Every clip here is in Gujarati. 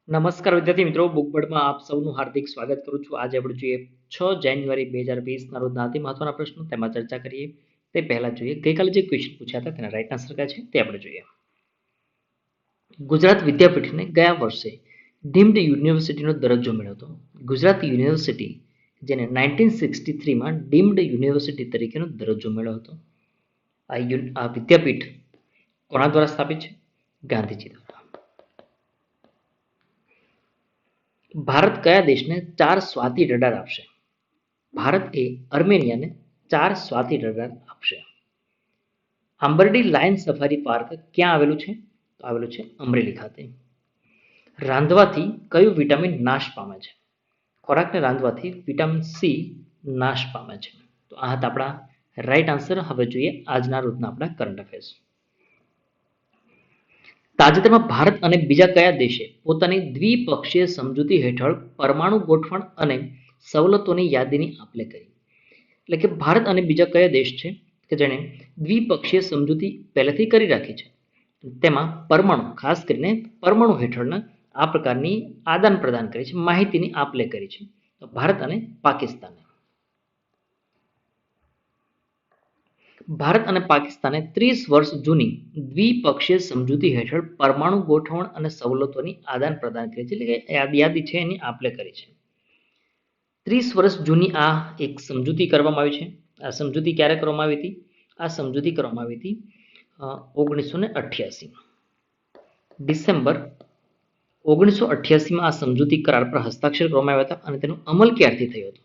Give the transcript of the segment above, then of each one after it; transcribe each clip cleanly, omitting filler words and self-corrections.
નમસ્કાર વિદ્યાર્થી મિત્રો, બુકબર્ડમાં આપ સૌનું હાર્દિક સ્વાગત કરું છું. આજે આપણે જોઈએ 6 જાન્યુઆરી 2020 રોજના અતિ મહત્વના પ્રશ્નો તેમાં ચર્ચા કરીએ તે પહેલા જોઈએ ગઈકાલે જે ક્વેશ્ચન પૂછ્યા હતા તેના રાઈટ આન્સર કયા છે તે આપણે જોઈએ. ગુજરાત વિદ્યાપીઠને ગયા વર્ષે ડીમ્ડ યુનિવર્સિટીનો દરજ્જો મળ્યો હતો. ગુજરાત યુનિવર્સિટી જેને 1963માં ડીમ્ડ યુનિવર્સિટી તરીકેનો દરજ્જો મળ્યો હતો. આ વિદ્યાપીઠ કોના દ્વારા સ્થાપિત છે? ગાંધીજી દ્વારા. ભારત કયા દેશને 4 સ્વાતિ રડાર આપશે? ભારત એ અર્મેનિયાને 4 સ્વાતિ રડાર આપશે. આંબરડી લાયન સફારી પાર્ક ક્યાં આવેલું છે? તો આવેલું છે અમરેલી ખાતે. રાંધવાથી કયું વિટામિન નાશ પામે છે? ખોરાકને રાંધવાથી વિટામિન સી નાશ પામે છે. તો આ હતા આપણા રાઈટ આન્સર. હવે જોઈએ આજના રોજના આપણા કરંટ અફેર્સ. તાજેતરમાં ભારત અને બીજા કયા દેશે પોતાની દ્વિપક્ષીય સમજૂતી હેઠળ પરમાણુ ગોઠવણ અને સવલતોની યાદીની આપ-લે કરી? એટલે કે ભારત અને બીજા કયા દેશ છે કે જેણે દ્વિપક્ષીય સમજૂતી પહેલેથી કરી રાખી છે, તેમાં પરમાણુ, ખાસ કરીને પરમાણુ હેઠળના આ પ્રકારની આદાન પ્રદાન કરી છે, માહિતીની આપ-લે કરી છે. તો ભારત અને પાકિસ્તાને. ભારત અને પાકિસ્તાને 30 વર્ષ જૂની દ્વિપક્ષીય સમજૂતી હેઠળ પરમાણુ ગોઠવણ અને સવલતોની આદાન પ્રદાન કરી છે, એટલે કે યાદી છે એની આપ-લે કરી છે. 30 વર્ષ જૂની આ એક સમજૂતી કરવામાં આવી છે. આ સમજૂતી ક્યારે કરવામાં આવી હતી? આ સમજૂતી કરવામાં આવી હતી 1988 ડિસેમ્બર 1988માં આ સમજૂતી કરાર પર હસ્તાક્ષર કરવામાં આવ્યા હતા. અને તેનો અમલ ક્યારથી થયો હતો?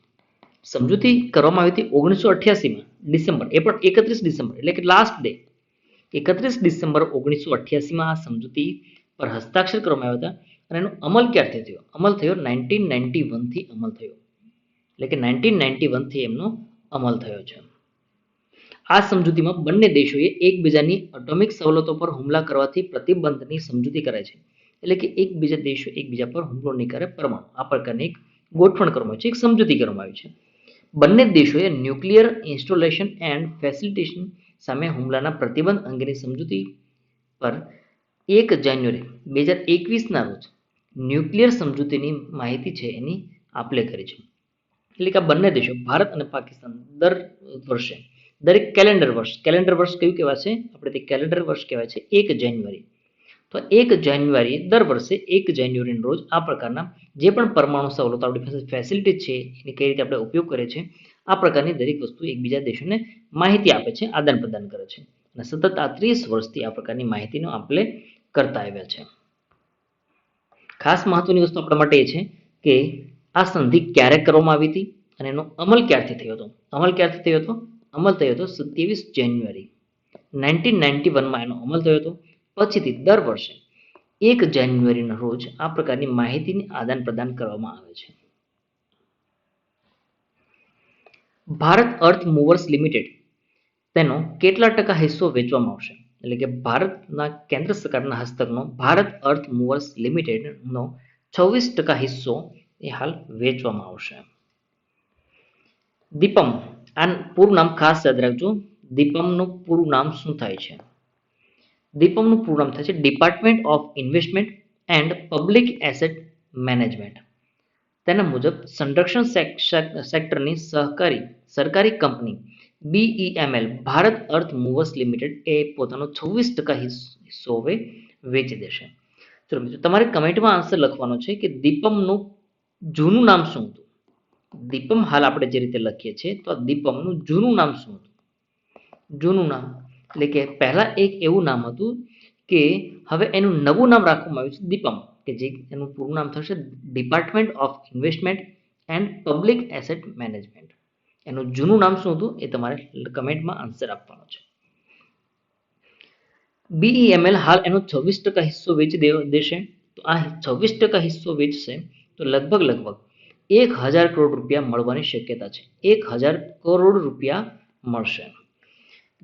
સમજૂતી કરવામાં આવી હતી 1988માં ડિસેમ્બર, એ પણ 31 ડિસેમ્બર, એટલે કે લાસ્ટ ડે 31 ડિસેમ્બર 1988માં આ સમજૂતી પર હસ્તાક્ષર કરવામાં આવ્યા હતા. અને એનો અમલ ક્યારથી થયો? અમલ થયો 1991 થી અમલ થયો, એટલે કે 1991 થી એમનો અમલ થયો છે. આ સમજૂતીમાં બંને દેશોએ એકબીજાની એટોમિક સવલતો પર હુમલા કરવાથી પ્રતિબંધની સમજૂતી કરાઈ છે, એટલે કે એકબીજા દેશો એકબીજા પર હુમલો નહીં કરે, પરમાણુ આ પ્રકારની એક ગોઠવણ કરવામાં આવી છે, એક સમજૂતી કરવામાં આવી છે. બંને દેશોએ ન્યુક્લિયર ઇન્સ્ટોલેશન એન્ડ ફેસિલિટેશન સામે હુમલાના પ્રતિબંધ અંગેની સમજૂતી પર 1 જાન્યુઆરી 2021ના રોજ ન્યુક્લિયર સમજૂતીની માહિતી છે એની આપ-લે કરી છે. એટલે કે આ બંને દેશો ભારત અને પાકિસ્તાન દર વર્ષે દરેક કેલેન્ડર વર્ષ કયું કહેવાય છે? આપણે તે કેલેન્ડર વર્ષ કહેવાય છે 1 જાન્યુઆરી. તો 1 જાન્યુઆરી દર વર્ષે 1 જાન્યુઆરીના રોજ આ પ્રકારના જે પણ પરમાણુ સવલતો આપણી પાસે ફેસિલિટી છે એની કઈ રીતે આપણે ઉપયોગ કરીએ છીએ, આ પ્રકારની દરેક વસ્તુ એકબીજા દેશોને માહિતી આપે છે, આદાન પ્રદાન કરે છે. અને સતત આ 30 વર્ષથી આ પ્રકારની માહિતીનો આપ-લે કરતા આવ્યા છે. ખાસ મહત્વની વસ્તુ આપણા માટે એ છે કે આ સંધિ ક્યારે કરવામાં આવી હતી અને એનો અમલ ક્યારથી થયો હતો? અમલ ક્યારથી થયો હતો? અમલ થયો હતો 27 જાન્યુઆરી 1991માં એનો અમલ થયો હતો. પછીથી દર વર્ષે 1 જાન્યુઆરીના રોજ આ પ્રકારની માહિતીની આદાન પ્રદાન કરવામાં આવે છે. ભારત અર્થ મૂવર્સ લિમિટેડ તેનો કેટલા ટકા હિસ્સો વેચવામાં આવશે? એટલે કે ભારતના કેન્દ્ર સરકારના હસ્તકનો ભારત અર્થ મૂવર્સ લિમિટેડનો 26% હિસ્સો એ હાલ વેચવામાં આવશે. દીપમ, આ પૂરું નામ ખાસ યાદ રાખજો. દીપમનું પૂરું નામ શું થાય છે? દીપમનું પૂરું નામ થાય છે department of investment and public asset management. તેના મુજબ સંરક્ષણ સેક્ટરની સરકારી કંપની BEML ભારત અર્થ મૂવર્સ લિમિટેડ એ પોતાનો 26% હિસ્સો હવે વેચી દેશે. ચલો મિત્રો, તમારે કમેન્ટમાં આન્સર લખવાનો છે કે દીપમનું જૂનું નામ શું હતું? દીપમ હાલ આપણે જે રીતે લખીએ છીએ તો દીપમનું જૂનું નામ શું હતું? જૂનું નામ એટલે કે પહેલા એક એવું નામ હતું કે હવે એનું નવું નામ રાખવામાં આવ્યું છે દીપમ, કે જે એનું પૂરું નામ થશે department of investment and public asset management. એનું જૂનું નામ શું હતું એ તમારે કમેન્ટમાં આન્સર આપવાનો છે. BEML હાલ એનો 26% હિસ્સો વેચી દેશે. તો આ 26% હિસ્સો વેચશે તો લગભગ 1000 કરોડ રૂપિયા મળવાની શક્યતા છે. 1000 કરોડ રૂપિયા મળશે.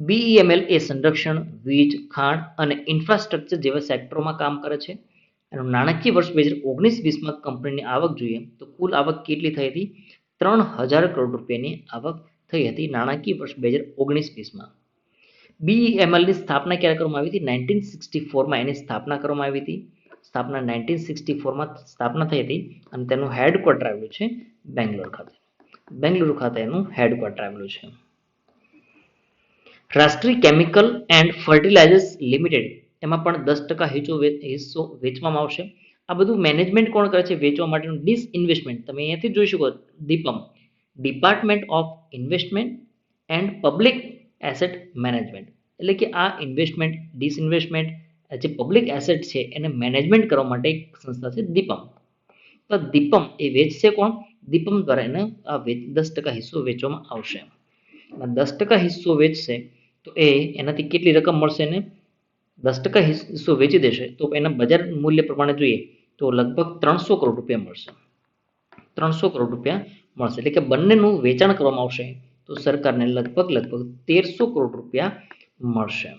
BEML એ સંરક્ષણ, વીજ, ખાણ અને ઇન્ફ્રાસ્ટ્રક્ચર જેવા સેક્ટરોમાં કામ કરે છે. એનું નાણાકીય વર્ષ 2019-20માં કંપનીની આવક જોઈએ તો કુલ આવક કેટલી થઈ હતી? 3000 કરોડ રૂપિયાની આવક થઈ હતી નાણાકીય વર્ષ 2019-20માં. BEML ની સ્થાપના ક્યારે કરવામાં આવી હતી? 1964માં એની સ્થાપના કરવામાં આવી હતી. સ્થાપના 1964 માં સ્થાપના થઈ હતી અને તેનું હેડક્વાર્ટર આવેલું છે બેંગ્લોર ખાતે. બેંગલુરુ ખાતે એનું હેડક્વાર્ટર આવેલું છે. રાષ્ટ્રીય કેમિકલ એન્ડ ફર્ટિલાઇઝર્સ લિમિટેડ એમાં પણ 10% હિસ્સો વેચવામાં આવશે. આ બધું મેનેજમેન્ટ કોણ કરે છે? વેચવા માટેનું ડિસઇન્વેસ્ટમેન્ટ. તમે અહીંયાથી જોઈ શકો Deepam, department of investment and public asset management. એટલે કે આ ઇન્વેસ્ટમેન્ટ, ડિસઇન્વેસ્ટમેન્ટ, જે પબ્લિક એસેટ છે એને મેનેજમેન્ટ કરવા માટે એક સંસ્થા છે દીપમ. તો દીપમ એ વેચશે કોણ? દીપમ દ્વારા એને આ 10% હિસ્સો વેચવામાં આવશે. 10% હિસ્સો વેચશે તો એનાથી કેટલી રકમ મળશે? એને 10% હિસ્સો વેચી દેશે તો એના બજાર મૂલ્ય પ્રમાણે જોઈએ તો લગભગ 300 કરોડ રૂપિયા મળશે. 300 કરોડ રૂપિયા મળશે. એટલે કે બંનેનું વેચાણ કરવામાં આવશે તો સરકારને લગભગ 1300 કરોડ રૂપિયા મળશે.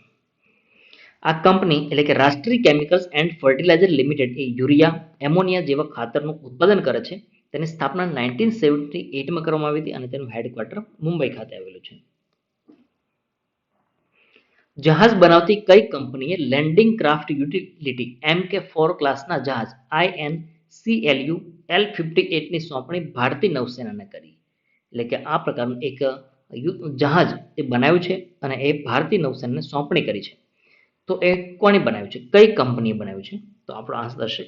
આ કંપની એટલે કે Rashtriya chemicals and fertilizer limited એ યુરિયા, એમોનિયા જેવા ખાતરનું ઉત્પાદન કરે છે. તેની સ્થાપના 1978 માં કરવામાં આવી હતી અને તેનું હેડક્વાર્ટર મુંબઈ ખાતે આવેલું છે. જહાજ બનાવતી કઈ કંપનીએ લેન્ડિંગ ક્રાફ્ટ યુટિલિટી MK4 ક્લાસના જહાજ INCLU L58 ની સોંપણી ભારતીય નૌસેનાને કરી? એટલે કે આ પ્રકારનું એક જહાજ એ બનાવ્યું છે અને એ ભારતીય નૌસેનાને સોંપણી કરી છે. તો એ કોણે બનાવ્યું છે? કઈ કંપનીએ બનાવ્યું છે? તો આપણો આન્સર છે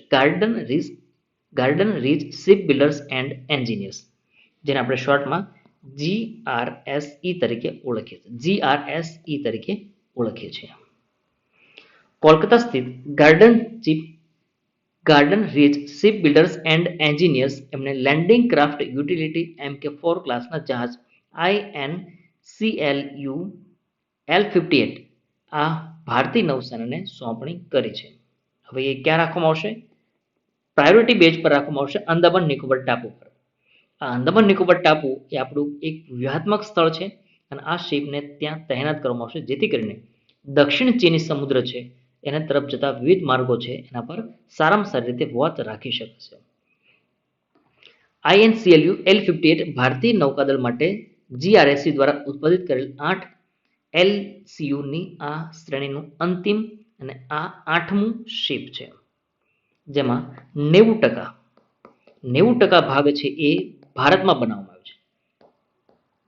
garden reach ship builders and engineers, જેને આપણે શોર્ટમાં GRSE તરીકે ઓળખીએ છીએ. કોલકાતા સ્થિત garden reach ship builders and engineers એમને લેન્ડિંગ ક્રાફ્ટ યુટિલિટી MK4 ક્લાસના જહાજ INCLU L58 આ ભારતીય નૌસેનાને સોંપણી કરી છે. હવે એ ક્યાં રાખવામાં આવશે? પ્રાયોરિટી બેઝ પર રાખવામાં આવશે અંદમાન નિકોબાર ટાપુ પર. આ અંદમાન નિકોબાર ટાપુ એ આપણું એક વ્યૂહાત્મક સ્થળ છે અને આ શિપને ત્યાં તૈનાત કરવામાં આવશે જેથી કરીને દક્ષિણ ચીની સમુદ્ર છે એના તરફ જતા વિવિધ માર્ગો છે એના પર સારામાં સારી રીતે વોચ રાખી શકશે. INCLU L58 ભારતીય નૌકાદળ માટે GRSE દ્વારા ઉત્પાદિત કરેલ 8 LCU ની આ શ્રેણીનું અંતિમ અને આ 8મું શિપ છે, જેમાં 90% ભાગ છે એ ભારતમાં બનાવવામાં આવ્યો છે.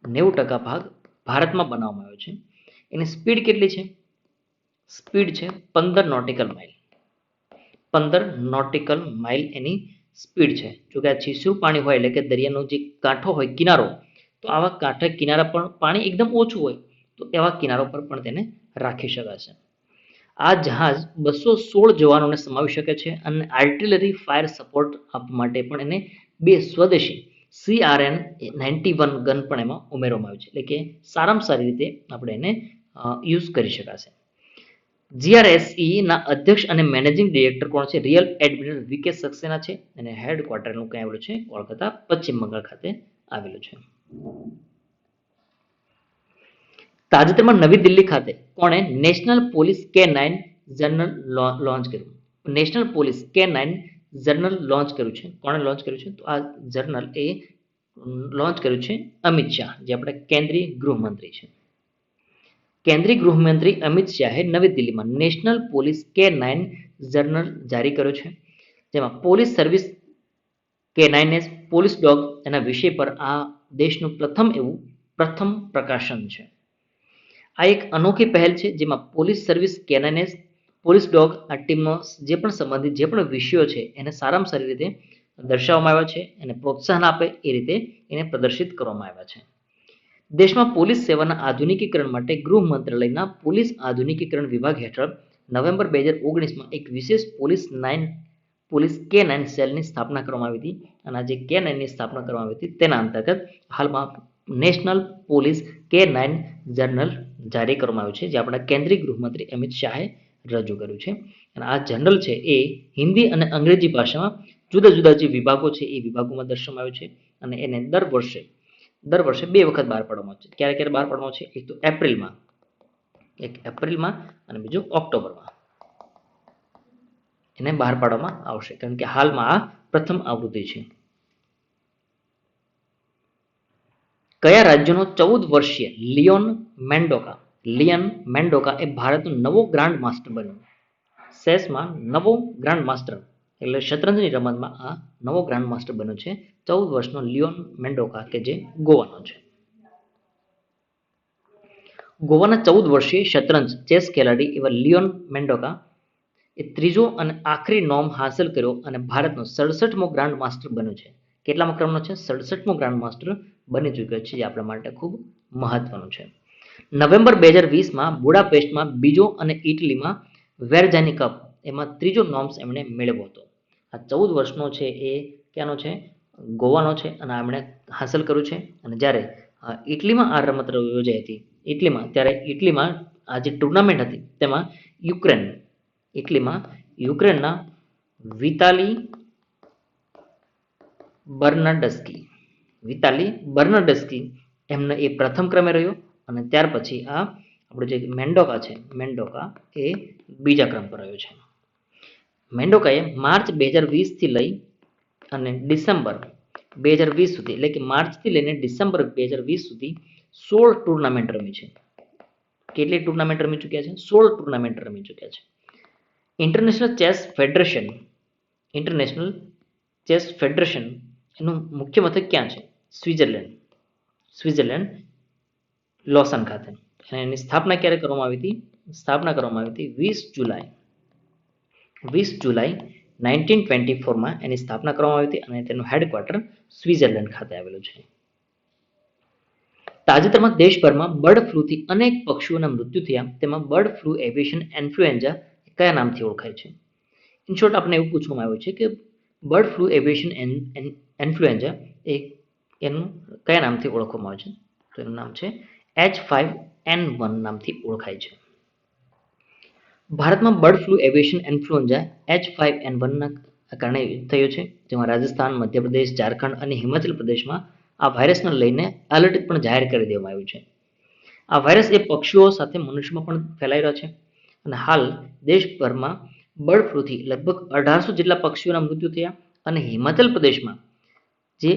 90% ભાગ ભારતમાં બનાવવામાં આવ્યો છે. એની સ્પીડ કેટલી છે? સ્પીડ છે 15 નોટિકલ માઇલ. 15 નોટિકલ માઇલ એની સ્પીડ છે. જો કે આ છીછરું પાણી હોય એટલે કે દરિયાનો જે કાંઠો હોય, કિનારો, તો આવા કાંઠે કિનારા પર પાણી એકદમ ઓછું હોય તો એવા કિનારો પર પણ તેને રાખી શકાશે. આ જહાજ 216 જવાનોને સમાવી શકે છે અને આર્ટિલરી ફાયર સપોર્ટ આપવા માટે પણ એને 2 સ્વદેશી CRN-91 ગન પણ એમાં ઉમેરવામાં આવ્યું છે. એટલે કે સારામાં સારી રીતે આપણે એને યુઝ કરી શકાશે. GRSE ના અધ્યક્ષ અને મેનેજિંગ ડિરેક્ટર કોણ છે? રિયર એડમિરલ VK સક્સેના છે અને હેડક્વાર્ટરનું ક્યાં આવેલું છે? કોલકાતા, પશ્ચિમ બંગાળ ખાતે આવેલું છે. તાજેતરમાં નવી દિલ્હી ખાતે કોણે national police K9 journal launch કર્યું? National police K9 journal launch કર્યું છે. કોણે લોન્ચ કર્યું છે? તો આ જર્નલ એ લોન્ચ કર્યું છે અમિત શાહ, જે આપણા કેન્દ્રીય ગૃહમંત્રી છે. કેન્દ્રીય ગૃહમંત્રી અમિત શાહે નવી દિલ્હીમાં નેશનલ પોલીસ K9 જર્નલ જારી કર્યો છે, જેમાં police service K9S police dog એના વિષય પર આ દેશનું પ્રથમ પ્રકાશન છે. આ એક અનોખી પહેલ છે જેમાં police service K9S police dog આ ટીમનો જે પણ સંબંધિત જે પણ વિષયો છે એને સારામાં સારી રીતે દર્શાવવામાં આવ્યા છે અને પ્રોત્સાહન આપે એ રીતે એને પ્રદર્શિત કરવામાં આવ્યા છે. દેશમાં પોલીસ સેવાના આધુનિકીકરણ માટે ગૃહ મંત્રાલયના પોલીસ આધુનિકીકરણ વિભાગ હેઠળ નવેમ્બર 2019માં એક વિશેષ પોલીસ K9 સેલની સ્થાપના કરવામાં આવી હતી અને આ જે K9 ની સ્થાપના કરવામાં આવી હતી તેના અંતર્ગત હાલમાં નેશનલ પોલીસ K9 જર્નલ જારી કરવામાં આવ્યું છે, જે આપણા કેન્દ્રીય ગૃહમંત્રી અમિત શાહે રજૂ કર્યું છે. અને આ જર્નલ છે એ હિન્દી અને અંગ્રેજી ભાષામાં જુદા જુદા જે વિભાગો છે એ વિભાગોમાં દર્શાવવામાં આવ્યું છે અને એને દર વર્ષે 2 વખત બહાર પાડવામાં આવે છે. ક્યારે બહાર પાડવામાં છે? એક તો એપ્રિલમાં અને બીજું ઓક્ટોબરમાં એને બહાર પાડવામાં આવશે, કારણ કે હાલમાં આ પ્રથમ આવૃત્તિ છે. કયા રાજ્યનો 14 વર્ષીય લિયોન મેન્ડોકા એ ભારતનો નવો ગ્રાન્ડ માસ્ટર બન્યો? ચેસમાં નવો ગ્રાન્ડ માસ્ટર એટલે શતરંજની રમતમાં આ નવો ગ્રાન્ડ માસ્ટર બન્યો છે 14 વર્ષનો લિયોન મેન્ડોકા કે જે ગોવાનો છે. ગોવાના 14 વર્ષીય શતરંજ ચેસ ખેલાડી એવા લિયોન મેન્ડોકા એ ત્રીજો અને આખરી નોમ હાંસલ કર્યો અને ભારતનો 67મો ગ્રાન્ડ માસ્ટર બન્યો છે. કેટલામો ક્રમનો છે? 67મો ગ્રાન્ડ માસ્ટર બની ચૂક્યો છે, જે આપણા માટે ખૂબ મહત્વનું છે. નવેમ્બર 2020માં બુડાપેસ્ટમાં બીજો અને ઇટલીમાં વેરજાની કપ એમાં ત્રીજો નોમ્સ એમણે મેળવ્યો હતો. આ 14 વર્ષનો છે એ ક્યાંનો છે? ગોવાનો છે અને એમણે હાંસલ કર્યું છે. અને જ્યારે ઇટલીમાં આ રમત યોજાઈ હતી ત્યારે ઇટલીમાં આ જે ટુર્નામેન્ટ હતી તેમાં યુક્રેનના વિતાલી બર્નાડસ્કી એમને એ પ્રથમ ક્રમે રહ્યો અને ત્યાર પછી આ આપણો જે મેન્ડોકા એ બીજા ક્રમ પર રહ્યો છે. મેન્ડોકાએ માર્ચ 2020 થી લઈ અને ડિસેમ્બર 2020 સુધી એટલે કે માર્ચથી લઈને ડિસેમ્બર 2020 સુધી 16 ટુર્નામેન્ટ રમી છે. કેટલી ટુર્નામેન્ટ રમી ચૂક્યા છે? 16 ટુર્નામેન્ટ રમી ચૂક્યા છે. ઇન્ટરનેશનલ ચેસ ફેડરેશન એનું મુખ્ય મથક ક્યાં છે? સ્વિટ્ઝરલેન્ડ લોસન ખાતે. અને એની સ્થાપના ક્યારે કરવામાં આવી હતી? સ્થાપના કરવામાં આવી હતી 20 જુલાઈ 1924માં એની સ્થાપના કરવામાં આવી હતી અને તેનું હેડક્વાર્ટર સ્વિટ્ઝરલેન્ડ ખાતે આવેલું છે. તાજેતરમાં દેશભરમાં બર્ડ ફ્લૂથી અનેક પક્ષીઓના મૃત્યુ થયા. તેમાં બર્ડ ફ્લૂ એવિએશન ઇન્ફ્લુએન્ઝા કયા નામથી ઓળખાય છે? ઇન શોર્ટ આપણે એવું પૂછવામાં આવ્યું છે કે બર્ડ ફ્લૂ એવિએશન ઇન્ફ્લુએન્ઝા એનું કયા નામથી ઓળખવામાં આવે છે? તો એનું નામ છે H5N1 નામથી ઓળખાય છે. ભારતમાં bird flu aviation influenza H5N1 ના કારણે થયો છે, જેમાં રાજસ્થાન, મધ્યપ્રદેશ, ઝારખંડ અને હિમાચલ પ્રદેશમાં આ વાયરસને લઈને એલર્ટ પણ જાહેર કરી દેવામાં આવ્યું છે. આ વાયરસ એ પક્ષીઓ સાથે મનુષ્યમાં પણ ફેલાઈ રહ્યો છે અને હાલ દેશભરમાં બર્ડ ફ્લૂથી લગભગ 1800 જેટલા પક્ષીઓના મૃત્યુ થયા અને હિમાચલ પ્રદેશમાં જે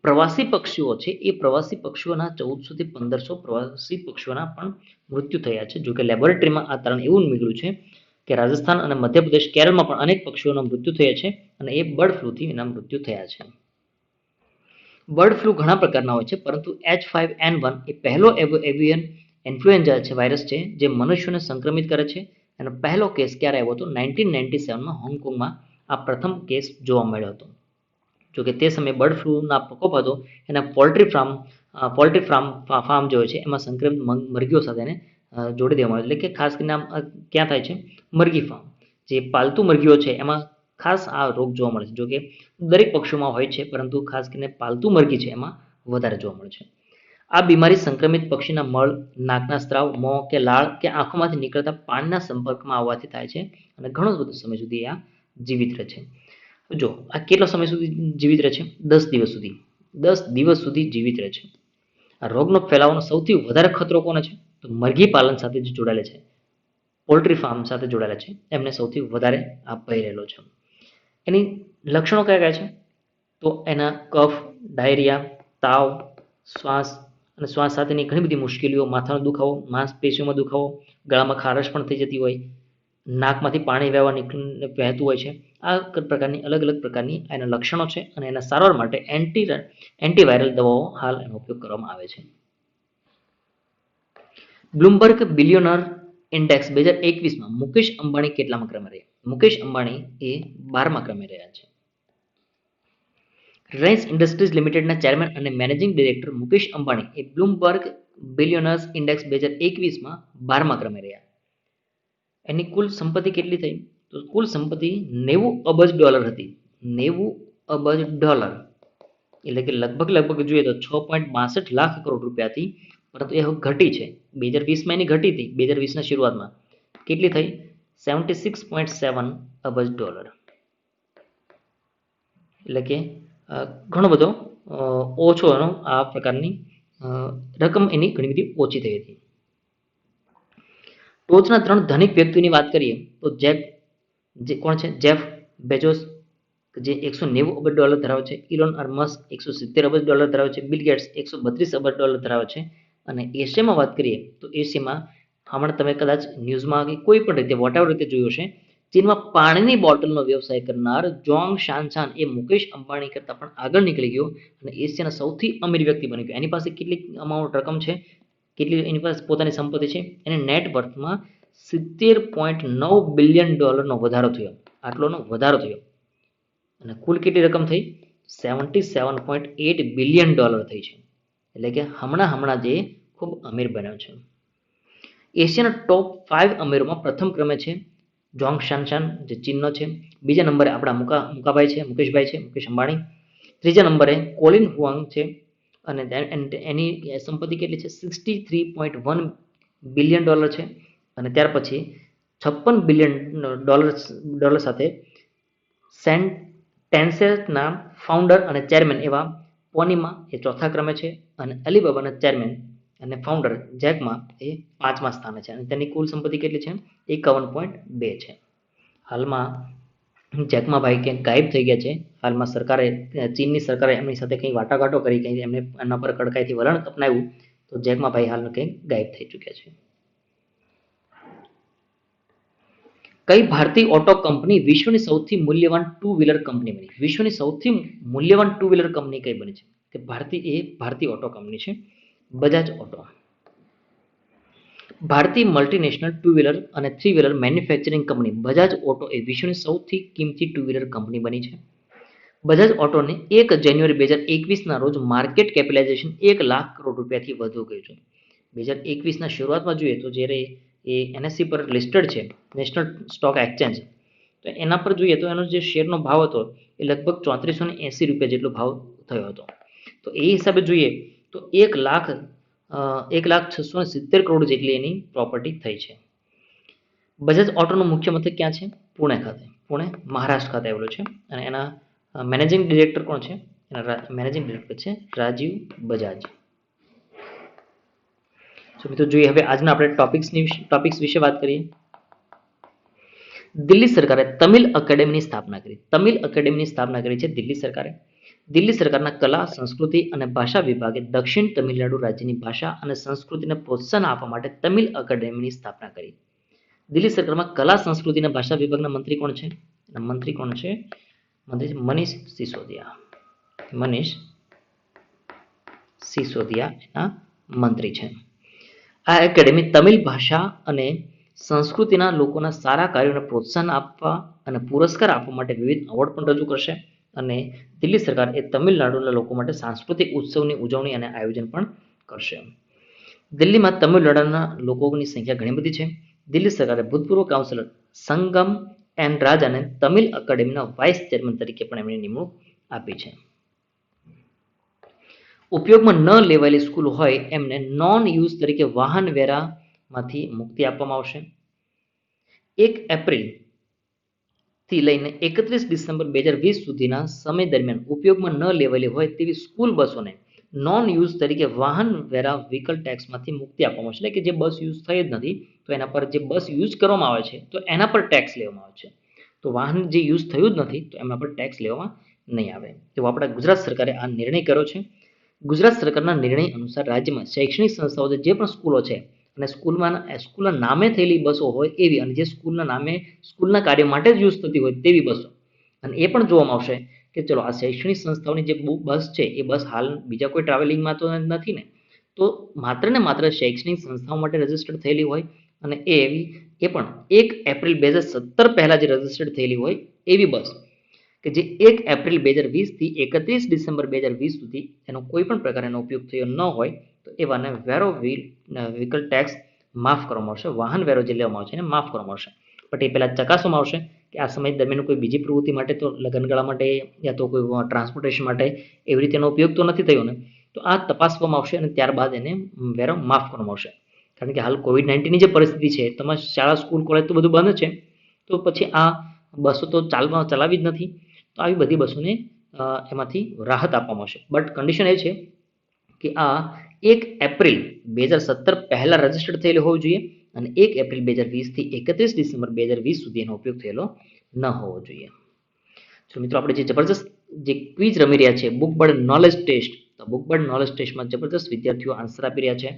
પ્રવાસી પક્ષીઓ છે એ પ્રવાસી પક્ષીઓના 1400 થી 1500 પ્રવાસી પક્ષીઓના પણ મૃત્યુ થયા છે. જોકે લેબોરેટરીમાં આ તારણ એવું નીકળ્યું છે કે રાજસ્થાન અને મધ્યપ્રદેશ, કેરળમાં પણ અનેક પક્ષીઓના મૃત્યુ થયા છે અને એ બર્ડ ફ્લૂથી એના મૃત્યુ થયા છે. બર્ડ ફ્લૂ ઘણા પ્રકારના હોય છે, પરંતુ H5N1 એ પહેલો એવિયન ઇન્ફ્લુએન્ઝા છે વાયરસ છે જે મનુષ્યોને સંક્રમિત કરે છે. અને પહેલો કેસ ક્યારે આવ્યો હતો? 1997માં હોંગકોંગમાં આ પ્રથમ કેસ જોવા મળ્યો હતો. જોકે તે સમયે બર્ડ ફ્લૂના પ્રકોપ હતો એના પોલ્ટ્રી ફાર્મ જે હોય છે એમાં સંક્રમિત મરઘીઓ સાથે જોડી દેવામાં આવે, એટલે કે ખાસ કરીને ક્યાં થાય છે? મરઘી ફાર્મ, જે પાલતુ મરઘીઓ છે એમાં ખાસ આ રોગ જોવા મળે છે. જોકે દરેક પક્ષીઓમાં હોય છે, પરંતુ ખાસ કરીને પાલતુ મરઘી છે એમાં વધારે જોવા મળે છે. આ બીમારી સંક્રમિત પક્ષીના મળ, નાકના સ્ત્રાવ, મોં કે લાળ કે આંખોમાંથી નીકળતા પાણીના સંપર્કમાં આવવાથી થાય છે અને ઘણો બધો સમય સુધી આ જીવિત રહે છે. જો આ કેટલો સમય સુધી જીવિત રહે છે? 10 દિવસ સુધી. 10 દિવસ સુધી જીવિત રહે છે. આ રોગનો ફેલાવાનો સૌથી વધારે ખતરો કોને છે? તો મરઘી પાલન સાથે જે જોડાયેલા છે, પોલ્ટ્રી ફાર્મ સાથે જોડાયેલા છે, એમને સૌથી વધારે આ ભય રહેલો છે. એની લક્ષણો કયા કયા છે? તો એના કફ, ડાયરિયા, તાવ, શ્વાસ સાથેની ઘણી બધી મુશ્કેલીઓ, માથાનો દુખાવો, માંસપેશીઓમાં દુખાવો, ગળામાં ખારશ પણ થઈ જતી હોય, નાકમાંથી પાણી વહેતું હોય છે. આ પ્રકારની અલગ અલગ પ્રકારની એના લક્ષણો છે અને એના સારવાર માટે એન્ટીવાયરલ દવાઓ હાલ એનો ઉપયોગ કરવામાં આવે છે. બ્લુમબર્ગ બિલિયનર ઇન્ડેક્સ 2021માં મુકેશ અંબાણી કેટલામાં ક્રમે રહ્યા? મુકેશ અંબાણી એ 12મા ક્રમે રહ્યા છે. રિલાયન્સ ઇન્ડસ્ટ્રીઝ લિમિટેડના ચેરમેન અને મેનેજિંગ ડિરેક્ટર મુકેશ અંબાણી એ બ્લુમબર્ગ બિલિયનર્સ ઇન્ડેક્સ 2021માં 12મા ક્રમે રહ્યા. એની કુલ સંપત્તિ કેટલી થઈ? તો કુલ સંપત્તિ $90 અબજ હતી. $90 અબજ એટલે કે લગભગ જોઈએ તો 6.62 લાખ કરોડ રૂપિયા હતી, પરંતુ એ ઘટી છે. 2020માં એની ઘટી હતી. 2020ના શરૂઆતમાં કેટલી થઈ? $76.7 અબજ, એટલે કે ઘણો બધો ઓછો એનો આ પ્રકારની રકમ એની ઘણી બધી ઓછી થઈ હતી. ટોચના 3 ધનિક વ્યક્તિઓની વાત કરીએ તો કોણ છે? જેફ બેઝોસ જે $190 અબજ ધરાવે છે, ઇલોન મસ્ક $170 અબજ ધરાવે છે, બિલ ગેટ્સ $132 અબજ ધરાવે છે. અને એશિયામાં વાત કરીએ તો એશિયામાં હમણાં તમે કદાચ ન્યૂઝમાં કે કોઈ પણ રીતે વોટ એવર રીતે જોયું હશે ચીનમાં પાણીની બોટલનો વ્યવસાય કરનાર જોંગ શાનશાન એ મુકેશ અંબાણી કરતા પણ આગળ નીકળી ગયો અને એશિયાના સૌથી અમીર વ્યક્તિ બની ગયો. એની પાસે કેટલી અમાઉન્ટ રકમ છે, કેટલી એની પાસે પોતાની સંપત્તિ છે, એને નેટ વર્થમાં $70.9 બિલિયન વધારો થયો. આટલોનો વધારો થયો અને કુલ કેટલી રકમ થઈ? $77.8 બિલિયન થઈ છે. એટલે કે હમણાં જે ખૂબ અમીર બન્યો છે. એશિયાના ટોપ 5 અમીરોમાં પ્રથમ ક્રમે છે જોંગ શાનશાન, જે ચીનનો છે. બીજા નંબરે આપણા મુકાભાઈ છે, મુકેશભાઈ છે, મુકેશ અંબાણી. ત્રીજા નંબરે કોલિન હુઆંગ છે અને એની સંપત્તિ કેટલી છે? $63.1 બિલિયન છે. અને ત્યાર પછી $56 બિલિયન સાથે ટેન્સેન્ટના ફાઉન્ડર અને ચેરમેન એવા પોનીમાં એ ચોથા ક્રમે છે અને અલીબાબાના ચેરમેન અને ફાઉન્ડર જેકમાં એ 5મા સ્થાને છે અને તેની કુલ સંપત્તિ કેટલી છે? 51.2 છે. હાલમાં જેકમા ભાઈ ક્યાંક ગાયબ થઈ ગયા છે. હાલમાં ચીનની સરકારે એમની સાથે કંઈ વાટાઘાટો કરી, કંઈ એમને એમના પર કડકાઈથી વલણ અપનાવ્યું, તો જેકમા ભાઈ હાલમાં કંઈક ગાયબ થઈ ચૂક્યા છે. કઈ ભારતીય ઓટો કંપની વિશ્વની સૌથી મૂલ્યવાન ટુ વ્હીલર કંપની બની? વિશ્વની સૌથી મૂલ્યવાન ટુ વ્હીલર કંપની કઈ બની છે? તે ભારતીય ઓટો કંપની છે, બજાજ ઓટો. ભારતીય મલ્ટીનેશનલ ટુ વ્હીલર અને three wheeler manufacturing company Bajaj auto એ વિશ્વની સૌથી કિંમતી ટુ વ્હીલર કંપની બની છે. બજાજ ઓટોને 1 જાન્યુઆરી 2021ના રોજ માર્કેટ કેપિટલાઇઝેશન ₹1 લાખ કરોડ થી વધુ ગયું છે. 2021ના શરૂઆતમાં જોઈએ તો જ્યારે એ NSE પર લિસ્ટેડ છે, નેશનલ સ્ટોક એક્સચેન્જ, તો એના પર જોઈએ તો એનો જે શેરનો ભાવ હતો એ લગભગ ₹3480 જેટલો ભાવ થયો હતો. તો એ હિસાબે જોઈએ તો 1,0670 કરોડ જેટલી એની પ્રોપર્ટી થઈ છે. બજાજ ઓટોનું મુખ્ય મથક ક્યાં છે? પુણે ખાતે. પુણે મહારાષ્ટ્ર ખાતે આવેલું છે અને એના મેનેજિંગ ડિરેક્ટર કોણ છે? એના મેનેજિંગ ડિરેક્ટર છે રાજીવ બજાજ. મિત્રો જોઈએ હવે આજના આપણે ટોપિક્સ વિશે વાત કરીએ. દિલ્હી સરકારે તમિલ એકેડેમીની સ્થાપના કરી. તમિલ એકેડેમીની સ્થાપના કરી છે દિલ્હી સરકારે. દિલ્હી સરકારના કલા, સંસ્કૃતિ અને ભાષા વિભાગે દક્ષિણ તમિલનાડુ રાજ્યની ભાષા અને સંસ્કૃતિને પ્રોત્સાહન આપવા માટે તમિલ એકેડેમીની સ્થાપના કરી. દિલ્હી સરકારમાં કલા, સંસ્કૃતિ અને ભાષા વિભાગના મંત્રી કોણ છે? મંત્રી મનીષ સિસોદિયા. મનીષ સિસોદિયા એના મંત્રી છે. આ એકેડેમી તમિલ ભાષા અને સંસ્કૃતિના લોકોના સારા કાર્યોને પ્રોત્સાહન આપવા અને પુરસ્કાર આપવા માટે વિવિધ એવોર્ડ પણ રજૂ કરશે અને દિલ્હી સરકાર એ તમિલનાડુના લોકો માટે સાંસ્કૃતિક ઉત્સવની ઉજવણી અને આયોજન પણ કરશે. દિલ્હીમાં તમિલનાડુના લોકોની સંખ્યા ઘણી બધી છે. દિલ્હી સરકારે ભૂતપૂર્વ કાઉન્સિલર સંગમ એન રાજાને તમિલ એકેડેમીના વાઇસ ચેરમેન તરીકે પણ એમની નિમણૂક આપી છે. ઉપયોગમાં ન લેવાયેલી સ્કૂલ હોય એમને નોન યુઝ તરીકે વાહન વેરામાંથી મુક્તિ આપવામાં આવશે. 1 એપ્રિલ થી લઈને 31 ડિસેમ્બર 2020 સુધીના સમય દરમિયાન ઉપયોગમાં ન લેવાયેલી હોય તેવી સ્કૂલ બસોને નોન યુઝ તરીકે વાહન વેરા વ્હીકલ ટેક્સમાંથી મુક્તિ આપવામાં આવશે. એટલે કે જે બસ યુઝ થઈ જ નથી તો એના પર જે બસ યુઝ કરવામાં આવે છે તો એના પર ટેક્સ લેવામાં આવે છે. તો વાહન જે યુઝ થયું જ નથી તો એના પર ટેક્સ લેવામાં નહીં આવે. તો આપણા ગુજરાત સરકારે આ નિર્ણય કર્યો છે. ગુજરાત સરકારના નિર્ણય અનુસાર રાજ્યમાં શૈક્ષણિક સંસ્થાઓ જે પણ સ્કૂલો છે અને સ્કૂલના નામે થયેલી બસો હોય એવી અને જે સ્કૂલના કાર્ય માટે જ યુઝ થતી હોય તેવી બસો, અને એ પણ જોવામાં આવશે કે ચલો આ શૈક્ષણિક સંસ્થાઓની જે બસ છે એ બસ હાલ બીજા કોઈ ટ્રાવેલિંગમાં તો નથી ને, તો માત્ર ને માત્ર શૈક્ષણિક સંસ્થાઓ માટે રજીસ્ટર્ડ થયેલી હોય અને એ પણ 1 એપ્રિલ 2017 પહેલા જે રજીસ્ટર્ડ થયેલી હોય એવી બસ કે જે 1 એપ્રિલ 2020 થી 31 ડિસેમ્બર 2020 સુધી એનો કોઈ પણ પ્રકારનો ઉપયોગ થયો ન હોય તો એવાને વ્હીકલ ટેક્સ માફ કરવામાં આવશે. વાહન વેરો જે લેવામાં આવશે એને માફ કરવામાં આવશે. પણ એ પહેલા ચકાસવામાં આવશે કે આ સમય દરમિયાન કોઈ બીજી પ્રવૃત્તિ માટે તો લગ્નગાળા માટે યા તો કોઈ ટ્રાન્સપોર્ટેશન માટે એવી રીતેનો ઉપયોગ તો નથી થયો ને, તો આ તપાસવામાં આવશે અને ત્યારબાદ એને વેરો માફ કરવામાં આવશે. કારણ કે હાલ COVID-19ની જે પરિસ્થિતિ છે, તમારે શાળા, સ્કૂલ, કોલેજ તો બધું બંધ છે, તો પછી આ બસો તો ચલાવી જ નથી. તો આવી બધી બસોને એમાંથી રાહત આપવામાં આવશે. બટ કન્ડિશન એ છે કે આ 1 એપ્રિલ 2017 પહેલા રજીસ્ટર્ડ થયેલું હોવું જોઈએ અને 1 એપ્રિલ 2020 થી 31 ડિસેમ્બર 2020 સુધી એનો ઉપયોગ થયેલો ન હોવો જોઈએ. તો મિત્રો આપણે જે જબરદસ્ત જે ક્વિઝ રમી રહ્યા છે બુક બર્ડ નોલેજ ટેસ્ટ, તો બુક બર્ડ નોલેજ ટેસ્ટમાં જબરદસ્ત વિદ્યાર્થીઓ આન્સર આપી રહ્યા છે.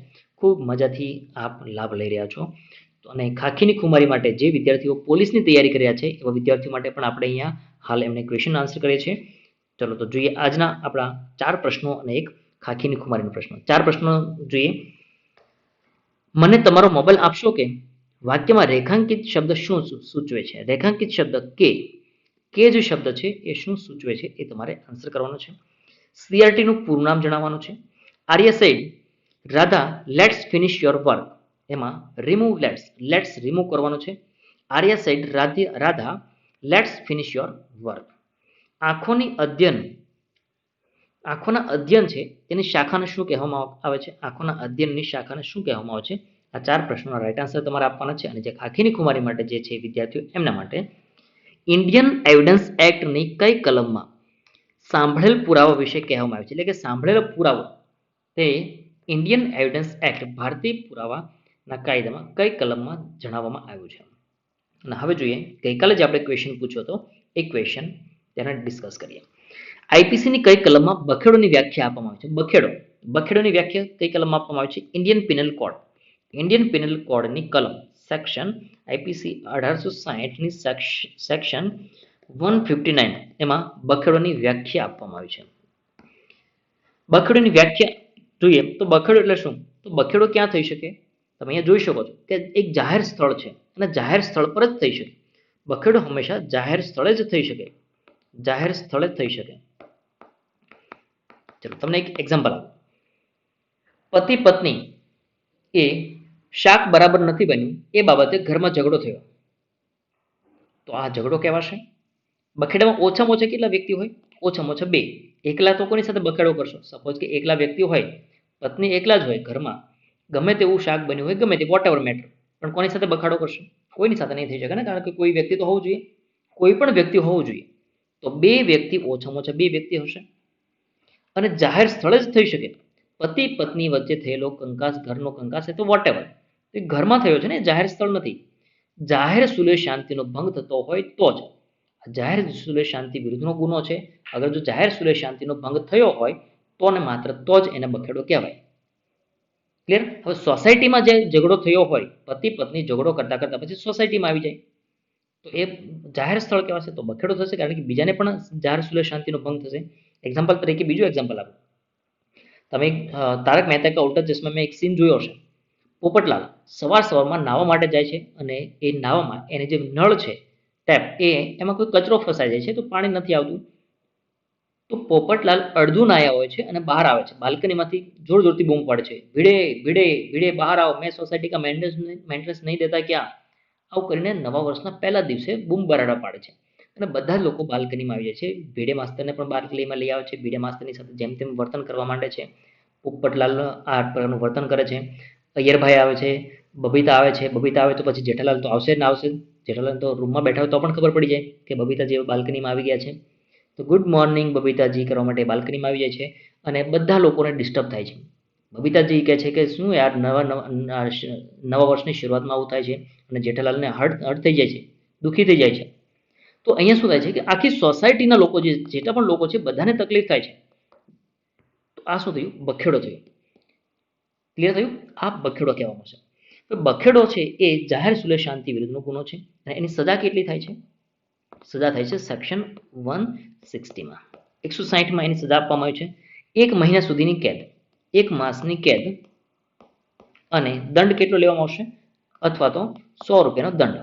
ખૂબ મજાથી આપ લાભ લઈ રહ્યા છો. તો અને ખાખીની ખુમારી માટે જે વિદ્યાર્થીઓ પોલીસની તૈયારી કર્યા છે એવા વિદ્યાર્થીઓ માટે પણ આપણે અહીંયા હાલ એમને ક્વેશ્ચન આન્સર કરીએ છીએ. ચલો તો જોઈએ આજના આપણા 4 પ્રશ્નો અને એક ખાખીની ખુમારીનો પ્રશ્ન. 4 પ્રશ્નો જોઈએ. મને તમારો મોબાઈલ આપશો કે? વાક્યમાં રેખાંકિત શબ્દ શું સૂચવે છે? રેખાંકિત શબ્દ કે જે શબ્દ છે એ શું સૂચવે છે એ તમારે આન્સર કરવાનો છે. સીઆરટી નું પૂરું નામ જણાવવાનું છે. Arya said Radha let's finish your work. એમાં રિમૂવ લેટ્સ રિમૂવ કરવાનો છે. Arya said Radha let's finish your work. આંખોના અધ્યયન છે તેની શાખાને શું કહેવામાં આવે છે? આંખોના અધ્યયનની શાખાને શું કહેવામાં આવે છે? આ 4 પ્રશ્નોના રાઈટ આન્સર તમારે આપવાના છે. અને જે ખાખીની ખુમારી માટે જે છે વિદ્યાર્થીઓ એમના માટે ઇન્ડિયન એવિડન્સ એક્ટની કઈ કલમમાં સાંભળેલ પુરાવા વિશે કહેવામાં આવે છે? એટલે કે સાંભળેલો પુરાવો તે ઇન્ડિયન એવિડન્સ એક્ટ ભારતીય પુરાવાના કાયદામાં કઈ કલમમાં જણાવવામાં આવ્યું છે? અને હવે જોઈએ ગઈકાલે જે આપણે ક્વેશ્ચન પૂછ્યો હતો એ ક્વેશ્ચન તેને ડિસ્કસ કરીએ. આઈપીસીની કઈ કલમમાં બખેડોની વ્યાખ્યા આપવામાં આવી છે? બખેડોની વ્યાખ્યા કઈ કલમમાં આપવામાં આવી છે? ઇન્ડિયન પિનલ કોડની કલમ સેક્શન આઈપીસી 1860 ની સેક્શન 159 એમાં બખેડોની વ્યાખ્યા આપવામાં આવી છે. બખેડોની વ્યાખ્યા જોઈએ તો બખેડો એટલે શું? તો બખેડો ક્યાં થઈ શકે? તમે અહીંયા જોઈ શકો છો કે એક જાહેર સ્થળ છે અને જાહેર સ્થળ પર જ થઈ શકે. બખેડો હંમેશા જાહેર સ્થળે જ થઈ શકે. ચલો તમને એક એક્ઝામ્પલ આપું. પતિ પત્ની એ શાક બરાબર નથી બન્યું એ બાબતે ઘરમાં ઝઘડો થયો. તો આ ઝઘડો કહેવાશે. બખેડામાં ઓછામાં ઓછા કેટલા વ્યક્તિ હોય? ઓછામાં ઓછા 2. એકલા તો કોની સાથે બખેડો કરશો? સપોઝ કે એકલા વ્યક્તિ હોય, પત્ની એકલા જ હોય ઘરમાં, ગમે તેવું શાક બન્યું હોય, ગમે તે વોટ એવર મેટર, પણ કોની સાથે બખાડો કરશો? કોઈની સાથે નહીં થઈ શકે ને, કારણ કે કોઈ વ્યક્તિ તો હોવું જોઈએ, કોઈ પણ વ્યક્તિ હોવું જોઈએ. તો 2 વ્યક્તિ, ઓછામાં ઓછા 2 વ્યક્તિ હશે. અને જાહેર સ્થળે જ થઈ શકે. પતિ પત્ની વચ્ચે થયેલો કંકાસ, ઘરનો કંકાસ એ તો વોટ એવર ઘરમાં થયો છે ને, જાહેર સ્થળ નથી. જાહેર સુલેહ શાંતિનો ભંગ થતો હોય તો જ જાહેર સુલેહ શાંતિ વિરુદ્ધનો ગુનો છે. અગર જો જાહેર સુલેહ શાંતિનો ભંગ થયો હોય તો ને માત્ર તો જ એને બખેડો કહેવાય. ક્લિયર? હવે સોસાયટીમાં જે ઝઘડો થયો હોય, પતિ પત્ની ઝઘડો કરતા પછી સોસાયટીમાં આવી જાય તો એ જાહેર સ્થળ કહેવાશે, તો બખેડો થશે, કારણ કે બીજાને પણ જાહેર સુલેહ શાંતિનો ભંગ થશે. એક્ઝામ્પલ તરીકે બીજું એક્ઝામ્પલ આપો. તમે તારક મહેતા કા ઉલ્ટા ચશ્મા મેં એક સીન જોયો હશે. પોપટલાલ સવારમાં નાહવા માટે જાય છે અને એ નાહવામાં એને જે નળ છે ટેપ એમાં કોઈ કચરો ફસાઈ જાય છે, તો પાણી નથી આવતું. તો પોપટલાલ અડધું નાયા હોય છે અને બહાર આવે છે, બાલ્કનીમાંથી જોરથી બૂમ પાડે છે, ભીડે ભીડે ભીડે બહાર આવો, મેં સોસાયટી કા મેન્ટેનન્સ નહીં દેતા ક્યાં? આવું કરીને નવા વર્ષના પહેલા દિવસે બૂમ બરાડા પાડે છે અને બધા જ લોકો બાલ્કનીમાં આવી જાય છે. ભીડે માસ્તરને પણ બાલ્કનીમાં લઈ આવે છે. ભીડે માસ્તરની સાથે જેમ તેમ વર્તન કરવા માંડે છે. પોપટલાલ આ પ્રકારનું વર્તન કરે છે. અય્યરભાઈ આવે છે, બબીતા આવે તો પછી જેઠાલાલ તો આવશે ને આવશે. જેઠાલાલ તો રૂમમાં બેઠા હોય તો પણ ખબર પડી જાય કે બબીતાજી બાલ્કનીમાં આવી ગયા છે. તો ગુડ મોર્નિંગ બબીતાજી કરવા માટે બાલ્કનીમાં આવી જાય છે અને બધા લોકોને ડિસ્ટર્બ થાય છે. બબીતાજી કહે છે કે શું યાર, નવા વર્ષની શરૂઆતમાં આવું થાય છે, અને જેઠાલાલને હર્ટ થઈ જાય છે, દુઃખી થઈ જાય છે. તો અહીંયા શું થાય છે કે આખી સોસાયટીના લોકો, જેટલા પણ લોકો છે, બધાને તકલીફ થાય છે. તો આ શું થયું? બખેડો થયો. ક્લિયર થયું? આ બખેડો કહેવામાં છે. તો બખેડો છે એ જાહેર સુલેહ શાંતિ વિરુદ્ધનો ગુનો છે અને એની સજા કેટલી થાય છે? સજા થાય છે સેક્શન 160માં, 160માં એની સજા આપવામાં આવી છે 1 મહિના સુધીની કેદ, 1 માસની કેદ, અને દંડ કેટલો લેવામાં આવશે? અથવા તો 100 રૂપિયાનો દંડ,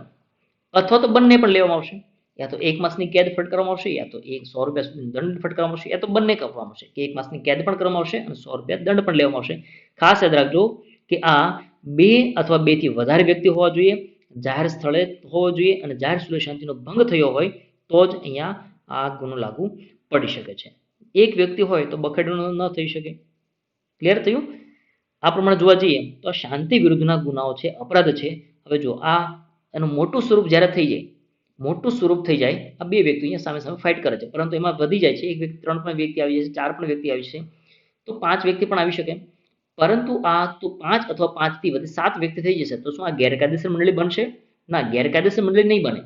અથવા તો બંને પણ લેવામાં આવશે. યા તો 1 માસની કેદ ફટકારવામાં આવશે, યા તો 100 રૂપિયા સુધી દંડ ફટકારવામાં આવશે, યા તો બંને કરવામાં આવશે કે 1 માસની કેદ પણ કરવામાં આવશે અને 100 રૂપિયા દંડ પણ લેવામાં આવશે. ખાસ યાદ રાખજો કે આ 2 અથવા 2 થી વધારે વ્યક્તિ હોવા જોઈએ, જાહેર સ્થળે હોવો જોઈએ અને જાહેર સુલેહ શાંતિનો ભંગ થયો હોય તો જ અહીંયા આ ગુનો લાગુ પડી શકે છે. એક વ્યક્તિ હોય તો બખેડો ન થઈ શકે. ક્લિયર થયું? આ પ્રમાણે જોવા જઈએ તો શાંતિ વિરુદ્ધના ગુનાઓ છે, અપરાધ છે. હવે જો આ એનું મોટું સ્વરૂપ જ્યારે થઈ જાય, આ 2 વ્યક્તિ અહીંયા સામે ફાઇટ કરે છે, પરંતુ એમાં વધી જાય છે, 1 વ્યક્તિ, 3 પણ વ્યક્તિ આવી જાય છે, 4 પણ વ્યક્તિ આવી છે, તો 5 વ્યક્તિ પણ આવી શકે. પરંતુ આ તો 5 અથવા 5 થી વધુ 7 વ્યક્તિ થઈ જશે તો શું આ ગેરકાયદેસર મંડળી બનશે? ના, ગેરકાયદેસર મંડળી નહીં બને.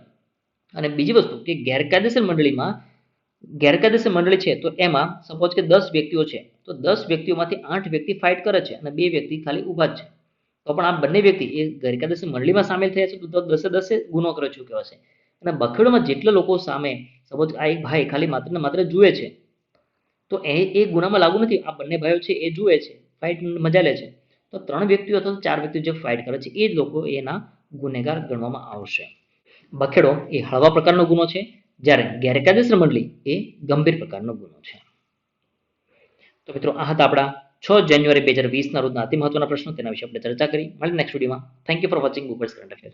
અને બીજી વસ્તુ કે ગેરકાયદેસર મંડળી છે તો એમાં સપોઝ કે 10 વ્યક્તિઓ છે, તો 10 વ્યક્તિઓમાંથી 8 વ્યક્તિ ફાઇટ કરે છે અને 2 વ્યક્તિ ખાલી ઊભા જ છે. તો પણ આ બંને વ્યક્તિ એ ગેરકાયદેસર મંડળીમાં સામેલ થયા છે તો દસે દસે ગુનો કરી ચૂક્યો હશે. અને બખેડોમાં જેટલા લોકો સામે સપોઝ આ એક ભાઈ ખાલી માત્ર ને માત્ર જુએ છે તો એ ગુનામાં લાગુ નથી. આ બંને ભાઈઓ છે એ જુએ છે, ફાઇટ મજા લે છે, તો 3 વ્યક્તિઓ અથવા 4 વ્યક્તિઓ જે ફાઇટ કરે છે એ જ લોકો એના ગુનેગાર ગણવામાં આવશે. બખેડો એ હળવા પ્રકારનો ગુનો છે, જ્યારે ગેરકાયદેસર મંડળી એ ગંભીર પ્રકારનો ગુનો છે. તો મિત્રો આ હતા આપણા 6 જાન્યુઆરી 2020 ના રોજના અતિ મહત્વના પ્રશ્નો. તેના વિશે આપણે ચર્ચા કરી. મળી નેક્સ્ટ વિડીયોમાં. Thank you for watching Googles current affair.